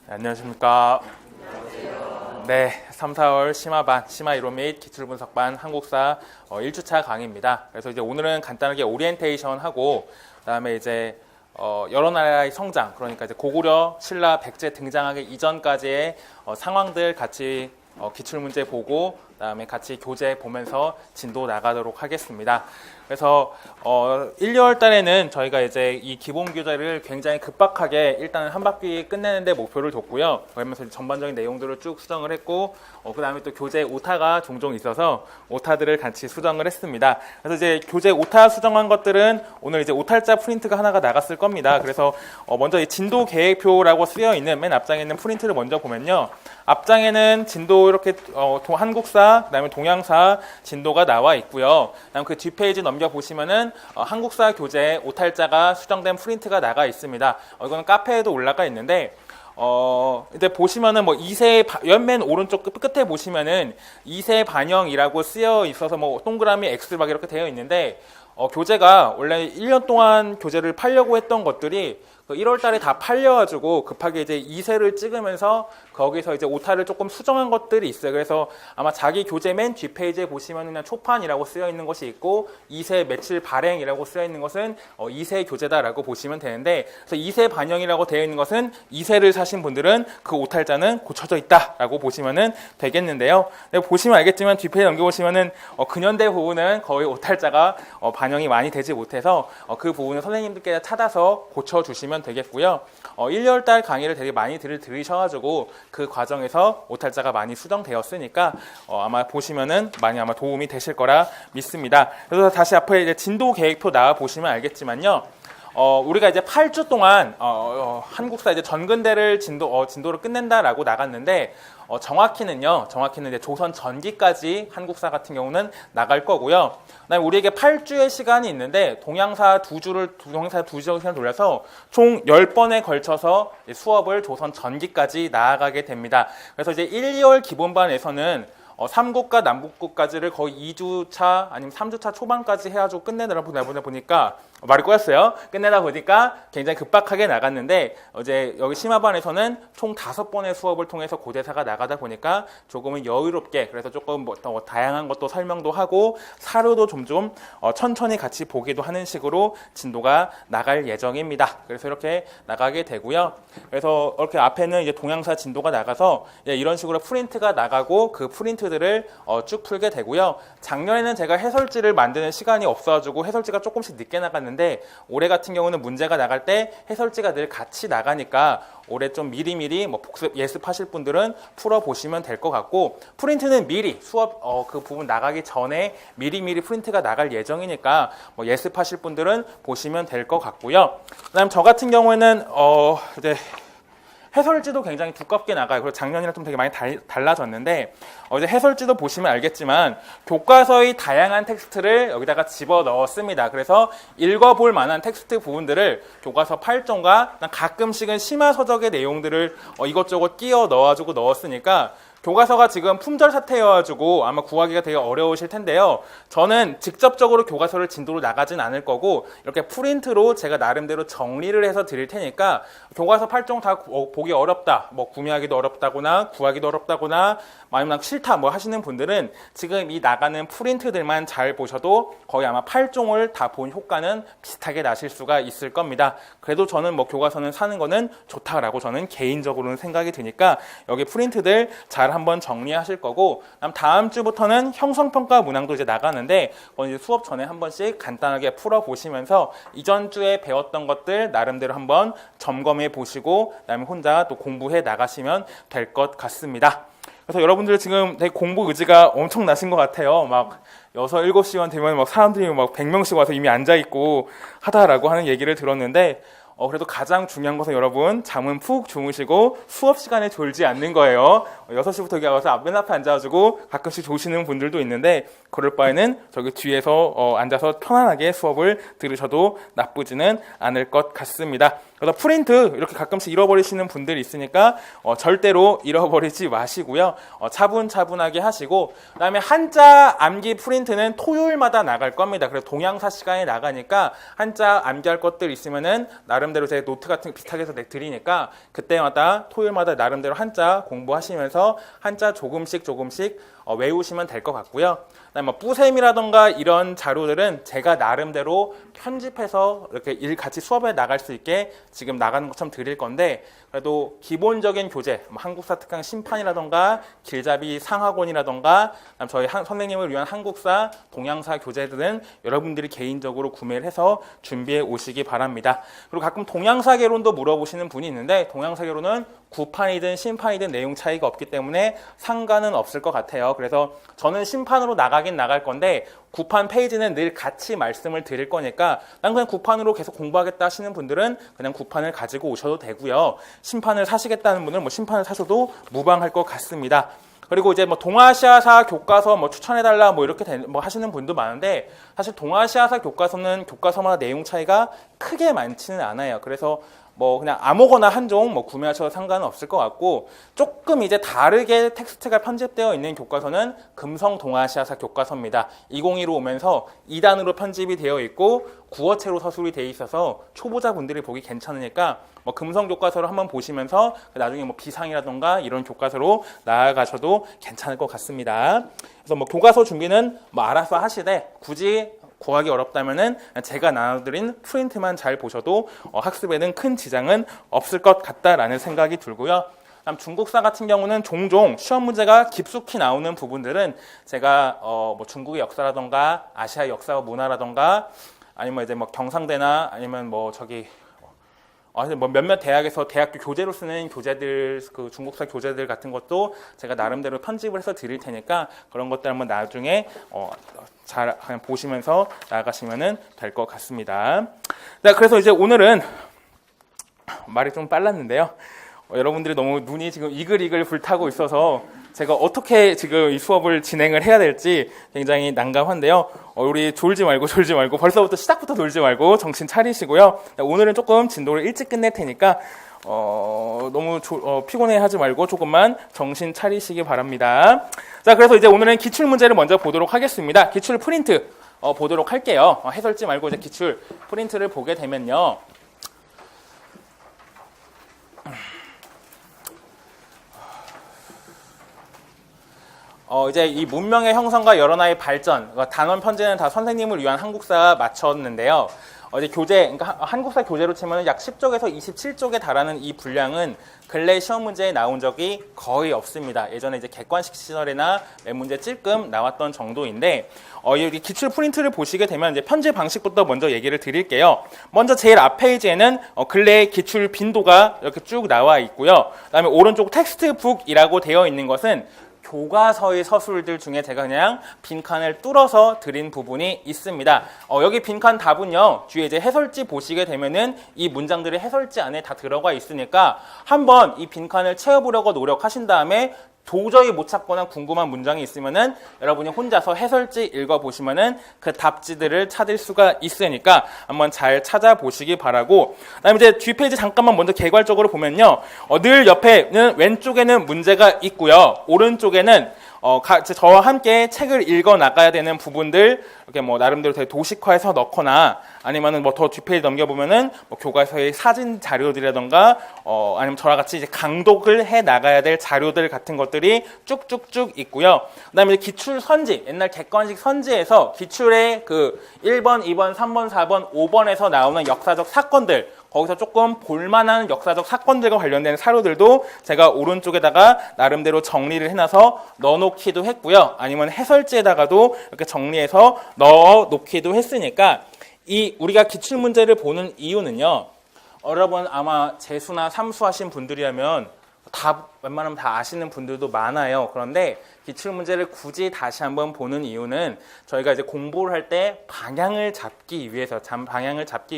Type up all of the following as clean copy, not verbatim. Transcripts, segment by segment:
네, 안녕하십니까. 네, 3, 4월 심화반, 심화 이론 및 기출분석반 한국사 1주차 강의입니다. 그래서 이제 오늘은 간단하게 오리엔테이션 하고, 그다음에 이제 여러 나라의 성장, 그러니까 이제 고구려, 신라, 백제 등장하기 이전까지의 상황들 같이 기출문제 보고, 그다음에 같이 교재 보면서 진도 나가도록 하겠습니다. 그래서 1, 2월 달에는 저희가 이제 이 기본 교재를 굉장히 급박하게 일단은 한 바퀴 끝내는 데 목표를 뒀고요. 그러면서 전반적인 내용들을 쭉 수정을 했고, 그다음에 또 교재 오타가 종종 있어서 오타들을 같이 수정을 했습니다. 그래서 이제 교재 오타 수정한 것들은 오늘 이제 오탈자 프린트가 하나가 나갔을 겁니다. 그래서 먼저 이 진도 계획표라고 쓰여 있는 맨 앞장에 있는 프린트를 먼저 보면요. 앞장에는 진도 이렇게 한국사, 그다음에 동양사 진도가 나와 있고요. 그다음 그 뒷페이지 넘겨 보시면은 한국사 교재 오탈자가 수정된 프린트가 나가 있습니다. 이거는 카페에도 올라가 있는데 이제 보시면은 뭐 2세 맨 오른쪽 끝에 보시면은 2세 반영이라고 쓰여 있어서 뭐 동그라미 X 막 이렇게 되어 있는데 교재가 원래 1년 동안 교재를 팔려고 했던 것들이 1월 달에 다 팔려가지고 급하게 이제 2세를 찍으면서 거기서 이제 오타를 조금 수정한 것들이 있어요. 그래서 아마 자기 교재 맨 뒷페이지에 보시면 그냥 초판이라고 쓰여 있는 것이 있고 2세 며칠 발행이라고 쓰여 있는 것은 2세 교재다라고 보시면 되는데, 그래서 2세 반영이라고 되어 있는 것은 2세를 사신 분들은 그 오탈자는 고쳐져 있다라고 보시면 되겠는데요. 보시면 알겠지만 뒷페이지 넘겨보시면은 근현대 부분은 거의 오탈자가 반영이 많이 되지 못해서 그 부분을 선생님들께서 찾아서 고쳐주시면 되겠고요. 1, 2월 달 강의를 되게 많이 들으셔가지고 그 과정에서 오탈자가 많이 수정되었으니까 아마 보시면은 많이 아마 도움이 되실 거라 믿습니다. 그래서 다시 앞에 이제 진도 계획표 나와 보시면 알겠지만요. 우리가 이제 8주 동안 한국사 이제 전근대를 진도를 끝낸다라고 나갔는데 정확히는 이제 조선 전기까지 한국사 같은 경우는 나갈 거고요. 그다음에 우리에게 8주의 시간이 있는데 동양사 2주 시간 돌려서 총 10번에 걸쳐서 수업을 조선 전기까지 나아가게 됩니다. 그래서 이제 1, 2월 기본반에서는 삼국과 남북국까지를 거의 2주차 아니면 3주차 초반까지 해가지고 끝내다 보니까 말이 꼬였어요. 끝내다 보니까 굉장히 급박하게 나갔는데 이제 여기 심화반에서는 총 5번의 수업을 통해서 고대사가 나가다 보니까 조금은 여유롭게, 그래서 조금 더 다양한 것도 설명도 하고 사료도 좀 천천히 같이 보기도 하는 식으로 진도가 나갈 예정입니다. 그래서 이렇게 나가게 되고요. 그래서 이렇게 앞에는 이제 동양사 진도가 나가서 이런 식으로 프린트가 나가고 그 프린트들을 쭉 풀게 되고요. 작년에는 제가 해설지를 만드는 시간이 없어가지고 해설지가 조금씩 늦게 나갔는데 올해 같은 경우는 문제가 나갈 때 해설지가 늘 같이 나가니까 올해 좀 미리미리 복습 예습하실 분들은 풀어보시면 될 것 같고, 프린트는 미리 수업 그 부분 나가기 전에 미리미리 프린트가 나갈 예정이니까 예습하실 분들은 보시면 될 것 같고요. 그다음 저 같은 경우에는 이제 해설지도 굉장히 두껍게 나가요. 그리고 작년이랑 좀 되게 많이 달라졌는데 이제 해설지도 보시면 알겠지만 교과서의 다양한 텍스트를 여기다가 집어 넣었습니다. 그래서 읽어볼 만한 텍스트 부분들을 교과서 8종과 가끔씩은 심화서적의 내용들을 이것저것 끼워 넣어가지고 넣었으니까 교과서가 지금 품절 사태여가지고 아마 구하기가 되게 어려우실 텐데요. 저는 직접적으로 교과서를 진도로 나가진 않을 거고 이렇게 프린트로 제가 나름대로 정리를 해서 드릴 테니까 교과서 8종 다 보기 어렵다, 구매하기도 어렵다거나 구하기도 어렵다거나 아니면 싫다 하시는 분들은 지금 이 나가는 프린트들만 잘 보셔도 거의 아마 8종을 다 본 효과는 비슷하게 나실 수가 있을 겁니다. 그래도 저는 교과서는 사는 거는 좋다라고 저는 개인적으로는 생각이 드니까 여기 프린트들 잘 한번 정리하실 거고, 다음 주부터는 형성평가 문항도 이제 나가는데 이제 수업 전에 한 번씩 간단하게 풀어보시면서 이전 주에 배웠던 것들 나름대로 한번 점검해 보시고 그다음에 혼자 또 공부해 나가시면 될 것 같습니다. 그래서 여러분들 지금 되게 공부 의지가 엄청 나신 것 같아요. 6, 7시간 되면 사람들이 100명씩 와서 이미 앉아있고 하다라고 하는 얘기를 들었는데 그래도 가장 중요한 것은 여러분 잠은 푹 주무시고 수업 시간에 졸지 않는 거예요. 6시부터 여기 와서 맨 앞에 앉아가지고 가끔씩 조시는 분들도 있는데 그럴 바에는 저기 뒤에서 앉아서 편안하게 수업을 들으셔도 나쁘지는 않을 것 같습니다. 그래서 프린트 이렇게 가끔씩 잃어버리시는 분들이 있으니까 절대로 잃어버리지 마시고요. 차분차분하게 하시고, 그다음에 한자 암기 프린트는 토요일마다 나갈 겁니다. 그래서 동양사 시간에 나가니까 한자 암기할 것들 있으면은 나름대로 제 노트 같은 거 비슷하게 해서 드리니까 그때마다 토요일마다 나름대로 한자 공부하시면서 한자 조금씩 외우시면 될 것 같고요. 그다음에 뿌셈이라던가 이런 자료들은 제가 나름대로 편집해서 이렇게 같이 수업에 나갈 수 있게 지금 나가는 것처럼 드릴 건데, 그래도 기본적인 교재, 한국사 특강 심판이라던가 길잡이 상학원이라던가 저희 선생님을 위한 한국사, 동양사 교재들은 여러분들이 개인적으로 구매를 해서 준비해 오시기 바랍니다. 그리고 가끔 동양사 개론도 물어보시는 분이 있는데, 동양사 개론은 구판이든 심판이든 내용 차이가 없기 때문에 상관은 없을 것 같아요. 그래서 저는 심판으로 나가긴 나갈 건데 구판 페이지는 늘 같이 말씀을 드릴 거니까 난 그냥 구판으로 계속 공부하겠다 하시는 분들은 그냥 구판을 가지고 오셔도 되고요. 심판을 사시겠다는 분은 심판을 사셔도 무방할 것 같습니다. 그리고 이제 동아시아사 교과서 추천해달라 이렇게 하시는 분도 많은데, 사실 동아시아사 교과서는 교과서마다 내용 차이가 크게 많지는 않아요. 그래서 그냥 아무거나 한 종 구매하셔도 상관은 없을 것 같고, 조금 이제 다르게 텍스트가 편집되어 있는 교과서는 금성 동아시아사 교과서입니다. 2015 오면서 2단으로 편집이 되어 있고 구어체로 서술이 되어 있어서 초보자분들이 보기 괜찮으니까 금성 교과서를 한번 보시면서 나중에 비상이라던가 이런 교과서로 나아가셔도 괜찮을 것 같습니다. 그래서 교과서 준비는 알아서 하시되, 굳이 구하기 어렵다면은 제가 나눠드린 프린트만 잘 보셔도 학습에는 큰 지장은 없을 것 같다라는 생각이 들고요. 다음 중국사 같은 경우는 종종 시험 문제가 깊숙이 나오는 부분들은 제가 중국의 역사라던가 아시아 역사와 문화라던가 아니면 이제 경상대나 아니면 몇몇 대학에서 대학교 교재로 쓰는 교재들, 그 중국사 교재들 같은 것도 제가 나름대로 편집을 해서 드릴 테니까 그런 것들 한번 나중에 잘 그냥 보시면서 나아가시면 될 것 같습니다. 네, 그래서 이제 오늘은 말이 좀 빨랐는데요. 여러분들이 너무 눈이 지금 이글이글 불타고 있어서 제가 어떻게 지금 이 수업을 진행을 해야 될지 굉장히 난감한데요. 우리 졸지 말고 벌써부터 시작부터 놀지 말고 정신 차리시고요. 오늘은 조금 진도를 일찍 끝낼 테니까 너무 피곤해하지 말고 조금만 정신 차리시기 바랍니다. 자, 그래서 이제 오늘은 기출 문제를 먼저 보도록 하겠습니다. 기출 프린트 보도록 할게요. 해설지 말고 이제 기출 프린트를 보게 되면요. 이제 이 문명의 형성과 여러 나라의 발전, 단원 편제는 다 선생님을 위한 한국사 맞췄는데요. 이제 교재, 그러니까 한국사 교재로 치면 약 10쪽에서 27쪽에 달하는 이 분량은 근래 시험 문제에 나온 적이 거의 없습니다. 예전에 이제 객관식 시설이나 몇 문제 찔끔 나왔던 정도인데, 여기 기출 프린트를 보시게 되면 이제 편집 방식부터 먼저 얘기를 드릴게요. 먼저 제일 앞 페이지에는 근래 기출 빈도가 이렇게 쭉 나와 있고요. 그다음에 오른쪽 텍스트북이라고 되어 있는 것은 교과서의 서술들 중에 제가 그냥 빈칸을 뚫어서 드린 부분이 있습니다. 여기 빈칸 답은요, 뒤에 이제 해설지 보시게 되면은 이 문장들이 해설지 안에 다 들어가 있으니까 한번 이 빈칸을 채워보려고 노력하신 다음에 도저히 못 찾거나 궁금한 문장이 있으면은 여러분이 혼자서 해설지 읽어보시면은 그 답지들을 찾을 수가 있으니까 한번 잘 찾아보시기 바라고, 그다음에 이제 뒷페이지 잠깐만 먼저 개괄적으로 보면요, 늘 옆에는 왼쪽에는 문제가 있고요, 오른쪽에는 저와 함께 책을 읽어 나가야 되는 부분들 이렇게 나름대로 되게 도식화해서 넣거나 아니면은 더 뒷페이지 넘겨보면은 교과서의 사진 자료들이라던가 아니면 저와 같이 이제 강독을 해 나가야 될 자료들 같은 것들이 쭉쭉쭉 있고요. 그다음에 기출 선지, 옛날 객관식 선지에서 기출의 그 1번, 2번, 3번, 4번, 5번에서 나오는 역사적 사건들, 거기서 조금 볼만한 역사적 사건들과 관련된 사료들도 제가 오른쪽에다가 나름대로 정리를 해놔서 넣어놓기도 했고요. 아니면 해설지에다가도 이렇게 정리해서 넣어놓기도 했으니까 이 우리가 기출문제를 보는 이유는요. 여러분 아마 재수나 삼수 하신 분들이라면 답 웬만하면 다 아시는 분들도 많아요. 그런데 기출문제를 굳이 다시 한번 보는 이유는 저희가 이제 공부를 할 때 방향을 잡기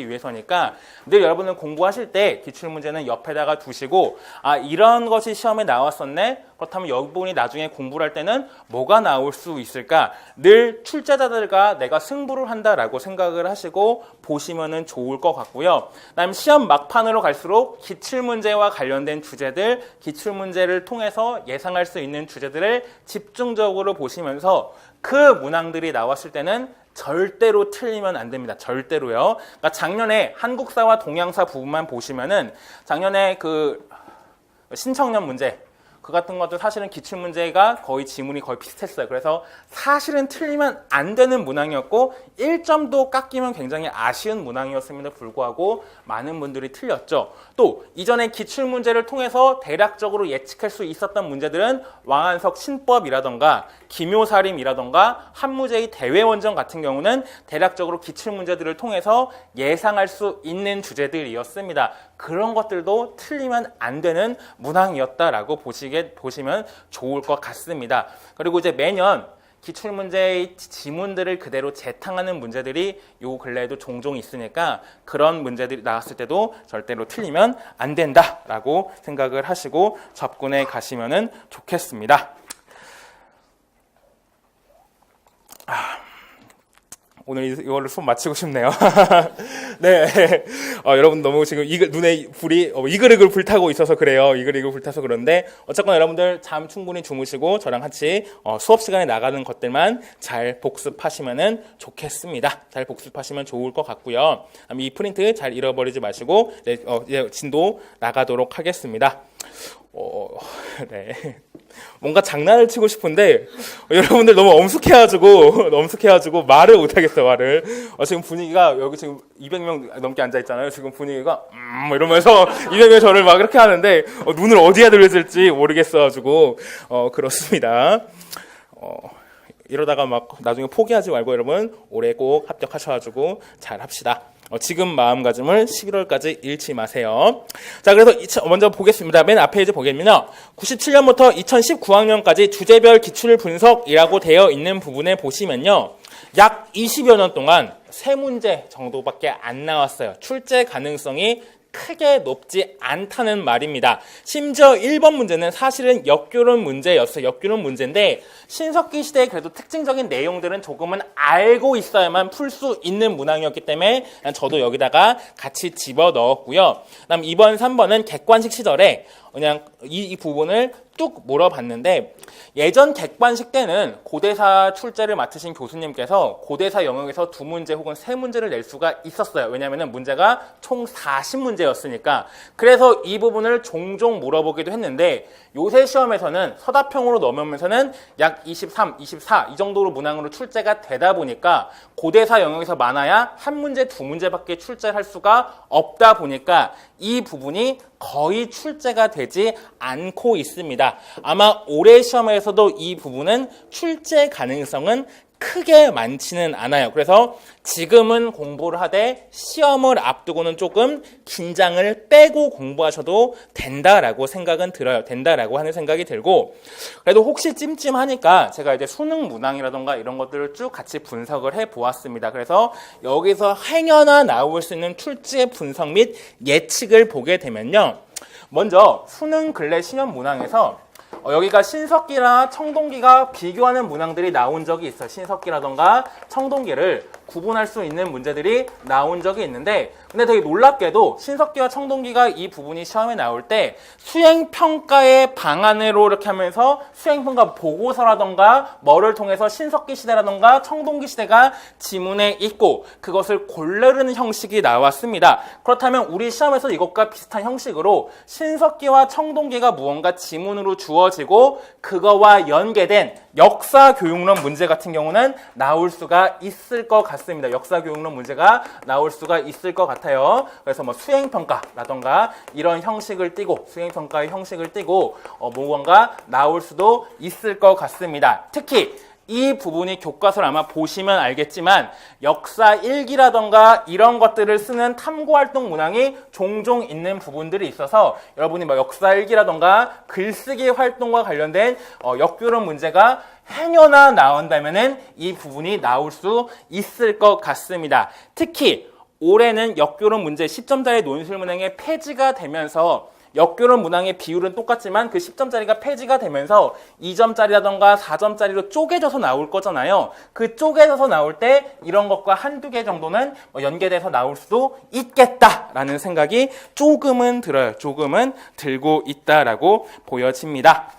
위해서니까 늘 여러분은 공부하실 때 기출문제는 옆에다가 두시고 이런 것이 시험에 나왔었네? 그렇다면 여러분이 나중에 공부를 할 때는 뭐가 나올 수 있을까? 늘 출제자들과 내가 승부를 한다라고 생각을 하시고 보시면은 좋을 것 같고요. 그다음 시험 막판으로 갈수록 기출문제와 관련된 주제들, 기출문제를 통해서 예상할 수 있는 주제들을 집중적으로 보시면서 그 문항들이 나왔을 때는 절대로 틀리면 안 됩니다. 절대로요. 그러니까 작년에 한국사와 동양사 부분만 보시면은 작년에 그 신청년 문제 그 같은 것도 사실은 기출문제가 거의 지문이 거의 비슷했어요. 그래서 사실은 틀리면 안 되는 문항이었고 1점도 깎이면 굉장히 아쉬운 문항이었음에도 불구하고 많은 분들이 틀렸죠. 또 이전에 기출문제를 통해서 대략적으로 예측할 수 있었던 문제들은 왕한석 신법이라던가 기묘사림이라던가 한무제의 대외원전 같은 경우는 대략적으로 기출문제들을 통해서 예상할 수 있는 주제들이었습니다. 그런 것들도 틀리면 안 되는 문항이었다라고 보시면 좋을 것 같습니다. 그리고 이제 매년 기출문제의 지문들을 그대로 재탕하는 문제들이 요 근래에도 종종 있으니까 그런 문제들이 나왔을 때도 절대로 틀리면 안 된다라고 생각을 하시고 접근해 가시면 좋겠습니다. 오늘 이거를 수업 마치고 싶네요. 네, 여러분 너무 지금 눈에 불이 이글이글 불타고 있어서 그래요. 이글이글 불타서 그런데 어쨌거나 여러분들 잠 충분히 주무시고 저랑 같이 수업 시간에 나가는 것들만 잘 복습하시면은 좋겠습니다. 잘 복습하시면 좋을 것 같고요. 이 프린트 잘 잃어버리지 마시고 이제 진도 나가도록 하겠습니다. 네. 뭔가 장난을 치고 싶은데 여러분들 너무 엄숙해가지고 말을 못하겠어요. 말을. 지금 분위기가 여기 지금 200명 넘게 앉아 있잖아요. 지금 분위기가 이러면서 200명 저를 막 이렇게 하는데 눈을 어디에 돌려줄지 모르겠어가지고 그렇습니다. 이러다가 막 나중에 포기하지 말고 여러분 올해 꼭 합격하셔가지고 잘 합시다. 지금 마음가짐을 11월까지 잃지 마세요. 자, 그래서 먼저 보겠습니다. 맨 앞에 이제 보겠면요. 97년부터 2019학년까지 주제별 기출 분석이라고 되어 있는 부분에 보시면요. 약 20여 년 동안 3문제 정도밖에 안 나왔어요. 출제 가능성이 크게 높지 않다는 말입니다. 심지어 1번 문제는 사실은 역교론 문제였어요. 역교론 문제인데 신석기 시대의 그래도 특징적인 내용들은 조금은 알고 있어야만 풀 수 있는 문항이었기 때문에 저도 여기다가 같이 집어넣었고요. 그다음 2번, 3번은 객관식 시절에 그냥 이 부분을 뚝 몰아봤는데 예전 객관식 때는 고대사 출제를 맡으신 교수님께서 고대사 영역에서 2문제 혹은 3문제를 낼 수가 있었어요. 왜냐하면 문제가 총 40문제였으니까. 그래서 이 부분을 종종 물어보기도 했는데 요새 시험에서는 서답형으로 넘으면서는 약 23, 24 이 정도로 문항으로 출제가 되다 보니까 고대사 영역에서 많아야 1문제, 2문제밖에 출제를 할 수가 없다 보니까 이 부분이 거의 출제가 되지 않고 있습니다. 아마 올해 시험에서도 이 부분은 출제 가능성은 크게 많지는 않아요. 그래서 지금은 공부를 하되 시험을 앞두고는 조금 긴장을 빼고 공부하셔도 된다라고 생각은 들어요. 된다라고 하는 생각이 들고 그래도 혹시 찜찜하니까 제가 이제 수능 문항이라던가 이런 것들을 쭉 같이 분석을 해 보았습니다. 그래서 여기서 행여나 나올 수 있는 출제 분석 및 예측을 보게 되면요. 먼저 수능 근래 시험 문항에서 여기가 신석기나 청동기가 비교하는 문항들이 나온 적이 있어요. 신석기라던가 청동기를 구분할 수 있는 문제들이 나온 적이 있는데 근데 되게 놀랍게도 신석기와 청동기가 이 부분이 시험에 나올 때 수행평가의 방안으로 이렇게 하면서 수행평가 보고서라던가 뭐를 통해서 신석기 시대라던가 청동기 시대가 지문에 있고 그것을 고르는 형식이 나왔습니다. 그렇다면 우리 시험에서 이것과 비슷한 형식으로 신석기와 청동기가 무언가 지문으로 주어지고 그거와 연계된 역사교육론 문제 같은 경우는 나올 수가 있을 것 같습니다. 역사교육론 문제가 나올 수가 있을 것 같아요. 그래서 뭐 수행평가라던가 이런 형식을 띠고 수행평가의 형식을 띠고 무언가 나올 수도 있을 것 같습니다. 특히 이 부분이 교과서를 아마 보시면 알겠지만 역사 일기라던가 이런 것들을 쓰는 탐구활동 문항이 종종 있는 부분들이 있어서 여러분이 뭐 역사 일기라던가 글쓰기 활동과 관련된 역교련 문제가 행여나 나온다면은 이 부분이 나올 수 있을 것 같습니다. 특히 올해는 역교련 문제 10점짜리 논술문항에 폐지가 되면서 역교련 문항의 비율은 똑같지만 그 10점짜리가 폐지가 되면서 2점짜리라던가 4점짜리로 쪼개져서 나올 거잖아요. 그 쪼개져서 나올 때 이런 것과 한두 개 정도는 연계돼서 나올 수도 있겠다라는 생각이 조금은 들어요. 조금은 들고 있다라고 보여집니다.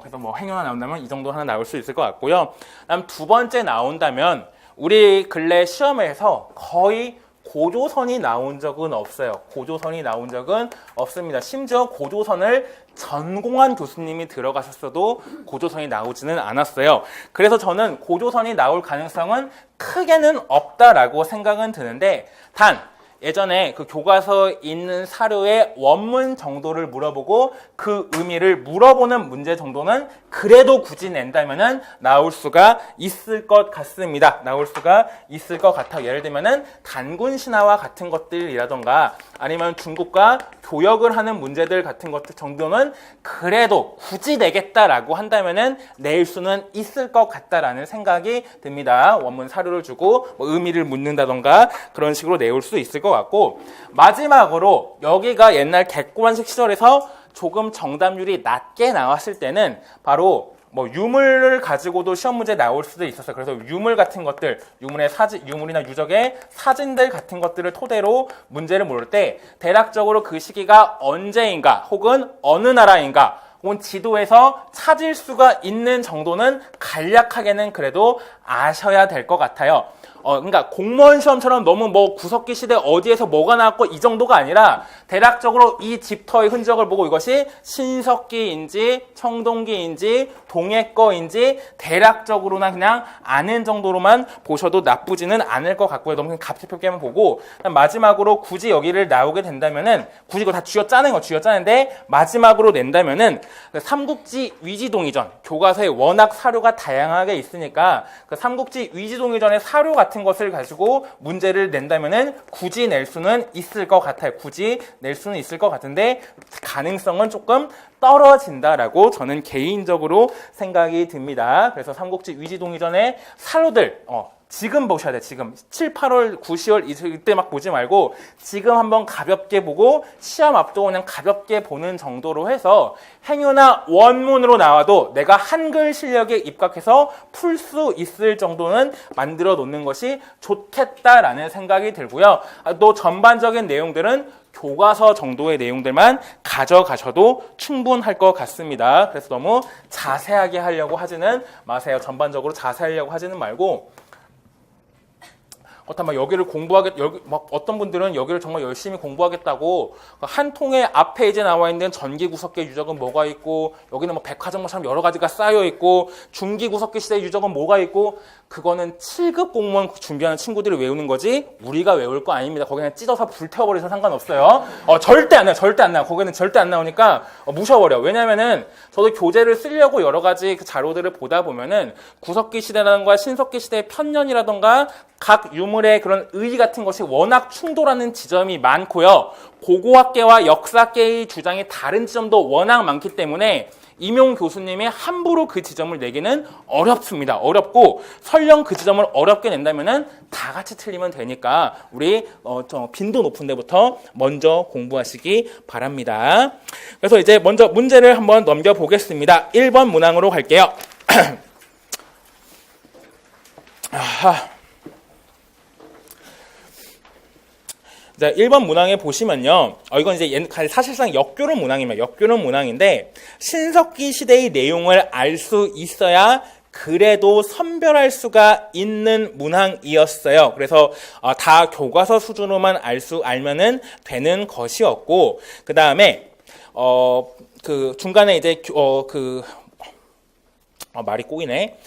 그래서 뭐 행여나 나온다면 이 정도 하나 나올 수 있을 것 같고요. 다음 두 번째 나온다면 우리 근래 시험에서 거의 고조선이 나온 적은 없어요. 고조선이 나온 적은 없습니다. 심지어 고조선을 전공한 교수님이 들어가셨어도 고조선이 나오지는 않았어요. 그래서 저는 고조선이 나올 가능성은 크게는 없다라고 생각은 드는데 단 예전에 그 교과서에 있는 사료의 원문 정도를 물어보고 그 의미를 물어보는 문제 정도는 그래도 굳이 낸다면은 나올 수가 있을 것 같습니다. 나올 수가 있을 것 같아요. 예를 들면은 단군 신화와 같은 것들이라던가 아니면 중국과 교역을 하는 문제들 같은 것들 정도는 그래도 굳이 내겠다라고 한다면은 낼 수는 있을 것 같다라는 생각이 듭니다. 원문 사료를 주고 뭐 의미를 묻는다던가 그런 식으로 내올 수 있을 것 같고 마지막으로 여기가 옛날 객관식 시절에서 조금 정답률이 낮게 나왔을 때는 바로 뭐 유물을 가지고도 시험 문제 나올 수도 있었어요. 그래서 유물 같은 것들, 유물의 사진, 유물이나 유적의 사진들 같은 것들을 토대로 문제를 물을 때 대략적으로 그 시기가 언제인가 혹은 어느 나라인가 혹은 지도에서 찾을 수가 있는 정도는 간략하게는 그래도 아셔야 될 것 같아요. 그러니까 공무원 시험처럼 너무 뭐 구석기 시대 어디에서 뭐가 나왔고 이 정도가 아니라 대략적으로 이 집터의 흔적을 보고 이것이 신석기인지 청동기인지 동해 거인지 대략적으로나 그냥 아는 정도로만 보셔도 나쁘지는 않을 것 같고요. 너무 그냥 갑작스럽게만 보고 마지막으로 굳이 여기를 나오게 된다면은 굳이 이거 다 쥐어짜는 거 쥐어짜는데 마지막으로 낸다면은 삼국지 위지동이전 교과서에 워낙 사료가 다양하게 있으니까 그 삼국지 위지동이전의 사료 같은 것을 가지고 문제를 낸다면은 굳이 낼 수는 있을 것 같아요. 굳이 낼 수는 있을 것 같은데 가능성은 조금 떨어진다라고 저는 개인적으로 생각이 듭니다. 그래서 삼국지 위지동이전의 사료들 지금 보셔야 돼. 지금 7, 8월, 9, 10월 이때 막 보지 말고 지금 한번 가볍게 보고 시험 앞두고 그냥 가볍게 보는 정도로 해서 행여나 원문으로 나와도 내가 한글 실력에 입각해서 풀 수 있을 정도는 만들어 놓는 것이 좋겠다라는 생각이 들고요. 또 전반적인 내용들은 교과서 정도의 내용들만 가져가셔도 충분할 것 같습니다. 그래서 너무 자세하게 하려고 하지는 마세요. 전반적으로 자세하려고 하지는 말고 막 여기를 막 어떤 분들은 여기를 정말 열심히 공부하겠다고 한 통에 앞에 이제 나와 있는 전기 구석기 유적은 뭐가 있고 여기는 뭐 백화점처럼 여러 가지가 쌓여 있고 중기 구석기 시대 유적은 뭐가 있고 그거는 7급 공무원 준비하는 친구들이 외우는 거지 우리가 외울 거 아닙니다. 거기 그냥 찢어서 불태워버려서 상관없어요. 절대 안 나요. 절대 안 나요. 거기는 절대 안 나오니까 무셔버려. 왜냐면은 저도 교재를 쓰려고 여러 가지 그 자료들을 보다 보면은 구석기 시대라든가 신석기 시대의 편년이라든가 각 유물의 그런 의의 같은 것이 워낙 충돌하는 지점이 많고요. 고고학계와 역사계의 주장이 다른 지점도 워낙 많기 때문에 임용 교수님이 함부로 그 지점을 내기는 어렵습니다. 어렵고 설령 그 지점을 어렵게 낸다면은 다 같이 틀리면 되니까 우리 빈도 높은 데부터 먼저 공부하시기 바랍니다. 그래서 이제 먼저 문제를 한번 넘겨보겠습니다. 1번 문항으로 갈게요. 자, 1번 문항에 보시면요. 이건 이제 사실상 역교련 문항입니다. 역교련 문항인데 신석기 시대의 내용을 알 수 있어야 그래도 선별할 수가 있는 문항이었어요. 그래서 다 교과서 수준으로만 알면은 되는 것이었고 그 다음에 그 중간에 이제 말이 꼬이네.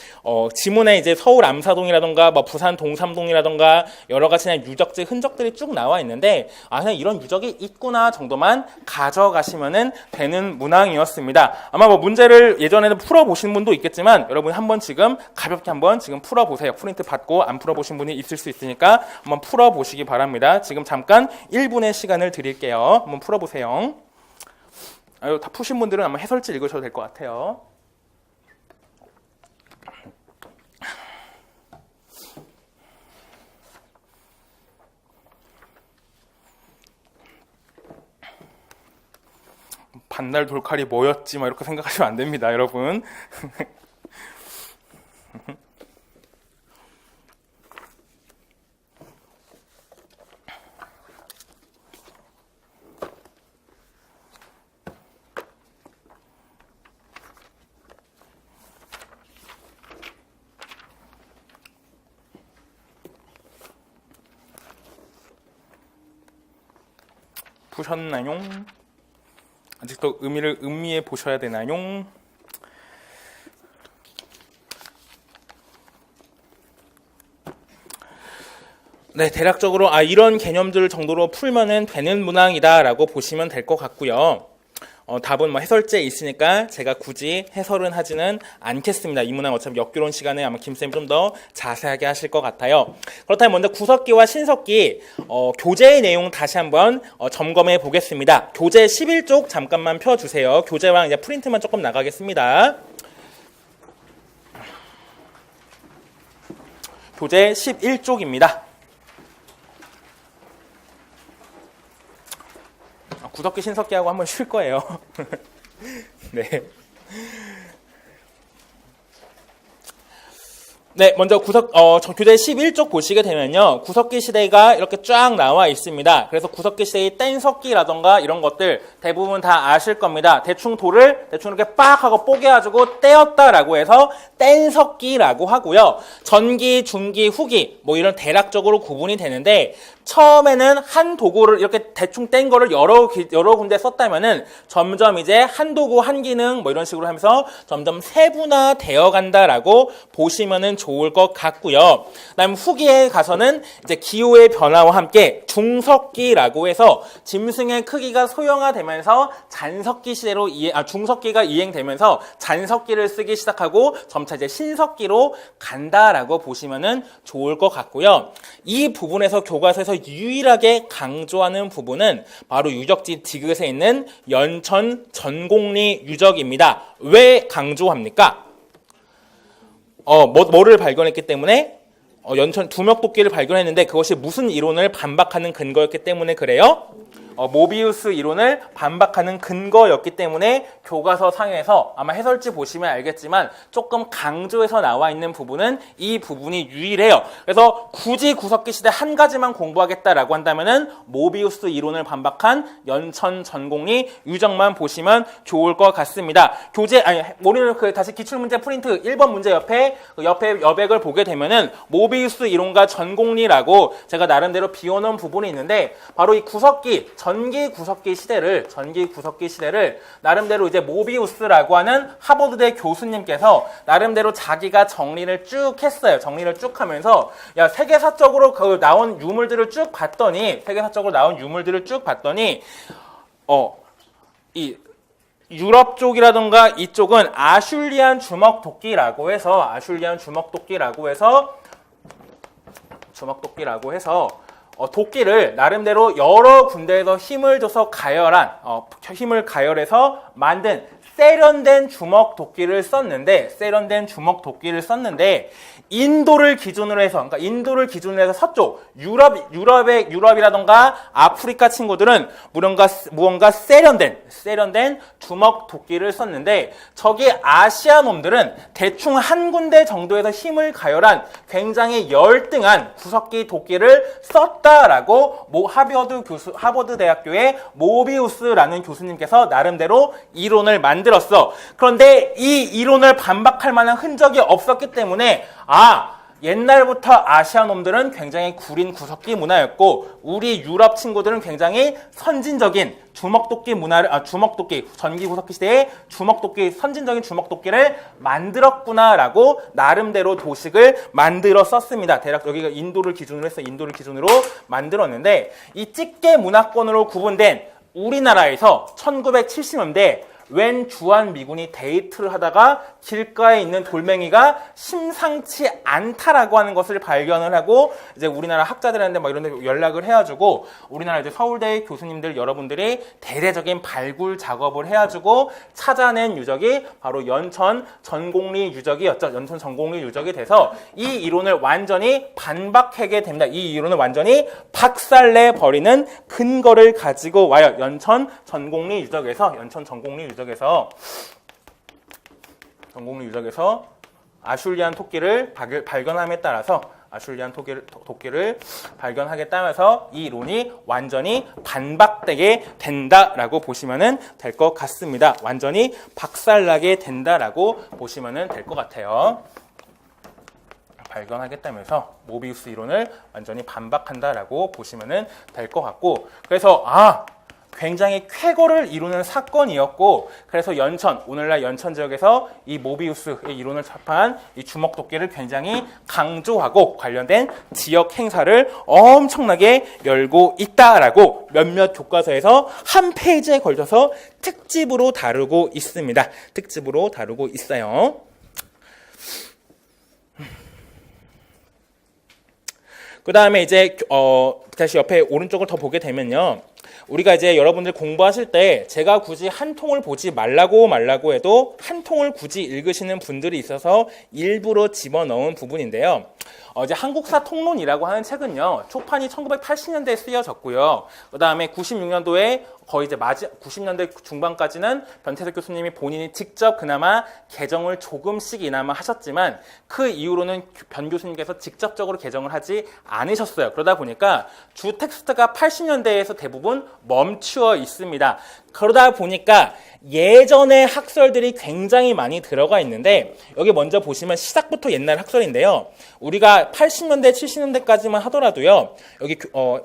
지문에 이제 서울 암사동이라던가 뭐 부산 동삼동이라던가 여러 가지 그냥 유적지 흔적들이 쭉 나와 있는데 그냥 이런 유적이 있구나 정도만 가져가시면은 되는 문항이었습니다. 아마 뭐 문제를 예전에는 풀어보신 분도 있겠지만 여러분 한번 지금 가볍게 한번 지금 풀어보세요. 프린트 받고 안 풀어보신 분이 있을 수 있으니까 한번 풀어보시기 바랍니다. 지금 잠깐 1분의 시간을 드릴게요. 한번 풀어보세요. 다 푸신 분들은 아마 해설지 읽으셔도 될 것 같아요. 반날 돌칼이 뭐였지? 막 이렇게 생각하시면 안 됩니다, 여러분. 푸셨나요? 아직도 의미를 음미해 보셔야 되나요? 네, 대략적으로 이런 개념들 정도로 풀면은 되는 문항이다라고 보시면 될 것 같고요. 답은 뭐 해설지에 있으니까 제가 굳이 해설은 하지는 않겠습니다. 이 문항 어차피 역교론 시간에 아마 김쌤이 좀 더 자세하게 하실 것 같아요. 그렇다면 먼저 구석기와 신석기 교재의 내용 다시 한번 점검해 보겠습니다. 교재 11쪽 잠깐만 펴주세요. 교재랑 이제 프린트만 조금 나가겠습니다. 교재 11쪽입니다. 구석기 신석기하고 한번 쉴 거예요. 네. 네, 먼저 교재 11쪽 보시게 되면요. 구석기 시대가 이렇게 쫙 나와 있습니다. 그래서 구석기 시대의 뗀석기라던가 이런 것들 대부분 다 아실 겁니다. 대충 돌을 대충 이렇게 빡 하고 뽀개가지고 떼었다라고 해서 뗀석기라고 하고요. 전기, 중기, 후기 뭐 이런 대략적으로 구분이 되는데 처음에는 한 도구를 이렇게 대충 뗀 거를 여러 군데 썼다면은 점점 이제 한 도구, 한 기능 뭐 이런 식으로 하면서 점점 세분화되어 간다라고 보시면은 좋을 것 같고요. 그다음 후기에 가서는 이제 기호의 변화와 함께 중석기라고 해서 짐승의 크기가 소형화되면서 잔석기 시대로 중석기가 이행되면서 잔석기를 쓰기 시작하고 점차 이제 신석기로 간다라고 보시면은 좋을 것 같고요. 이 부분에서 교과서에서 유일하게 강조하는 부분은 바로 유적지 디귿에 있는 연천 전곡리 유적입니다. 왜 강조합니까? 뭐를 발견했기 때문에 연천 두멱도끼를 발견했는데 그것이 무슨 이론을 반박하는 근거였기 때문에 그래요? 모비우스 이론을 반박하는 근거였기 때문에 교과서 상에서 아마 해설지 보시면 알겠지만 조금 강조해서 나와 있는 부분은 이 부분이 유일해요. 그래서 굳이 구석기 시대 한 가지만 공부하겠다라고 한다면은 모비우스 이론을 반박한 연천 전곡리 유적만 보시면 좋을 것 같습니다. 우리는 다시 기출문제 프린트 1번 문제 옆에 여백을 보게 되면은 모비우스 이론과 전곡리라고 제가 나름대로 비워놓은 부분이 있는데 바로 이 구석기 전기 구석기 시대를 나름대로 이제 모비우스라고 하는 하버드대 교수님께서 나름대로 자기가 정리를 쭉 했어요. 정리를 쭉 하면서 세계사적으로 나온 유물들을 쭉 봤더니 이 유럽 쪽이라던가 이쪽은 아슐리안 주먹도끼라고 해서 도끼를 나름대로 여러 군데에서 힘을 줘서 힘을 가열해서 만든 세련된 주먹도끼를 썼는데 인도를 기준으로 해서 서쪽 유럽이라던가 아프리카 친구들은 무언가 세련된 주먹도끼를 썼는데 저기 아시아 놈들은 대충 한 군데 정도에서 힘을 가열한 굉장히 열등한 구석기 도끼를 썼다라고 하버드 대학교의 모비우스라는 교수님께서 나름대로 이론을 만들었어. 그런데 이 이론을 반박할 만한 흔적이 없었기 때문에 옛날부터 아시아 놈들은 굉장히 구린 구석기 문화였고 우리 유럽 친구들은 굉장히 선진적인 주먹도끼 문화를 주먹도끼 전기 구석기 시대에 주먹도끼 선진적인 주먹도끼를 만들었구나라고 나름대로 도식을 만들었었습니다. 대략 여기가 인도를 기준으로 해서 인도를 기준으로 만들었는데 이 찌개 문화권으로 구분된 우리나라에서 1970년대 웬 주한 미군이 데이트를 하다가 길가에 있는 돌멩이가 심상치 않다라고 하는 것을 발견을 하고 이제 우리나라 학자들한테 막 이런 데 연락을 해가지고 우리나라 이제 서울대 교수님들 여러분들이 대대적인 발굴 작업을 해가지고 찾아낸 유적이 바로 연천 전곡리 유적이었죠. 연천 전곡리 유적이 돼서 이 이론을 완전히 반박하게 됩니다. 이 이론을 완전히 박살내 버리는 근거를 가지고 와요. 연천 전곡리 유적에서 전곡리 유적에서 아슐리안 토끼를 발견함에 따라서 아슐리안 토끼를 발견하게 따라서 이 이론이 완전히 반박되게 된다라고 보시면 될 것 같습니다. 완전히 박살나게 된다라고 보시면 될 것 같아요. 발견하겠다면서 모비우스 이론을 완전히 반박한다라고 보시면 될 것 같고 그래서 굉장히 쾌거를 이루는 사건이었고 그래서 오늘날 연천 지역에서 이 모비우스의 이론을 접한 이 주먹도끼를 굉장히 강조하고 관련된 지역 행사를 엄청나게 열고 있다라고 몇몇 교과서에서 한 페이지에 걸쳐서 특집으로 다루고 있습니다. 특집으로 다루고 있어요. 그 다음에 이제 다시 옆에 오른쪽을 더 보게 되면요. 우리가 이제 여러분들 공부하실 때 제가 굳이 한 통을 보지 말라고 해도 한 통을 굳이 읽으시는 분들이 있어서 일부러 집어넣은 부분인데요. 이제 한국사 통론이라고 하는 책은요. 초판이 1980년대에 쓰여졌고요. 그 다음에 96년도에 거의 이제 90년대 중반까지는 변태석 교수님이 본인이 직접 그나마 개정을 조금씩이나마 하셨지만 그 이후로는 변 교수님께서 직접적으로 개정을 하지 않으셨어요. 그러다 보니까 주 텍스트가 80년대에서 대부분 멈추어 있습니다. 그러다 보니까 예전의 학설들이 굉장히 많이 들어가 있는데 여기 먼저 보시면 시작부터 옛날 학설인데요. 우리가 80년대, 70년대까지만 하더라도요. 여기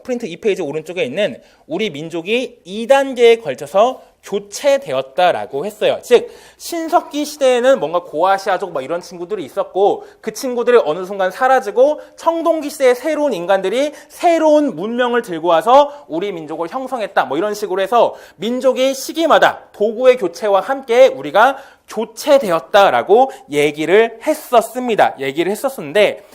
프린트 2페이지 오른쪽에 있는 우리 민족이 2단계에 걸쳐서 교체되었다라고 했어요. 즉 신석기 시대에는 뭔가 고아시아족 막 이런 친구들이 있었고 그 친구들이 어느 순간 사라지고 청동기 시대의 새로운 인간들이 새로운 문명을 들고 와서 우리 민족을 형성했다. 뭐 이런 식으로 해서 민족이 시기마다 도구의 교체와 함께 우리가 교체되었다라고 얘기를 했었는데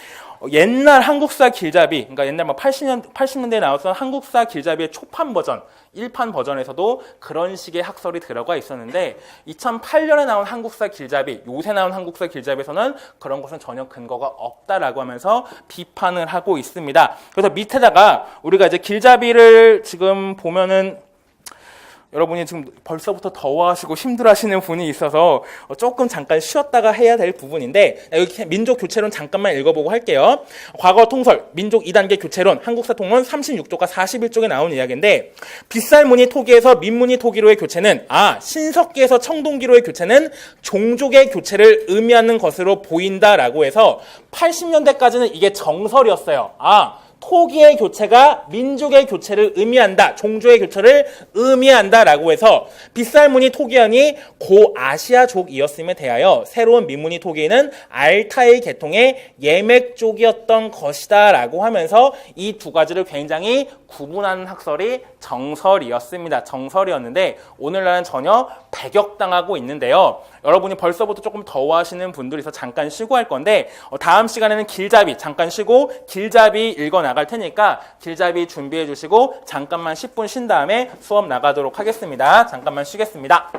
옛날 한국사 길잡이, 그러니까 옛날 80년대에 나왔던 한국사 길잡이의 초판 버전, 1판 버전에서도 그런 식의 학설이 들어가 있었는데 2008년에 나온 한국사 길잡이, 요새 나온 한국사 길잡이에서는 그런 것은 전혀 근거가 없다라고 하면서 비판을 하고 있습니다. 그래서 밑에다가 우리가 이제 길잡이를 지금 보면은 여러분이 지금 벌써부터 더워하시고 힘들어하시는 분이 있어서 조금 잠깐 쉬었다가 해야 될 부분인데 여기 민족 교체론 잠깐만 읽어보고 할게요. 과거 통설 민족 2단계 교체론 한국사 통론 36쪽과 41쪽에 나온 이야기인데 빗살무늬 토기에서 민무늬 토기로의 교체는 신석기에서 청동기로의 교체는 종족의 교체를 의미하는 것으로 보인다라고 해서 80년대까지는 이게 정설이었어요. 토기의 교체가 민족의 교체를 의미한다. 종족의 교체를 의미한다라고 해서 빗살무늬 토기현이 고아시아족이었음에 대하여 새로운 민무늬 토기는 알타이 계통의 예맥족이었던 것이다 라고 하면서 이 두 가지를 굉장히 구분하는 학설이 정설이었습니다. 정설이었는데 오늘날은 전혀 배격당하고 있는데요. 여러분이 벌써부터 조금 더워하시는 분들이 있어서 잠깐 쉬고 할 건데 다음 시간에는 길잡이 잠깐 쉬고 길잡이 읽어 나갈 테니까 길잡이 준비해 주시고 잠깐만 10분 쉰 다음에 수업 나가도록 하겠습니다. 잠깐만 쉬겠습니다.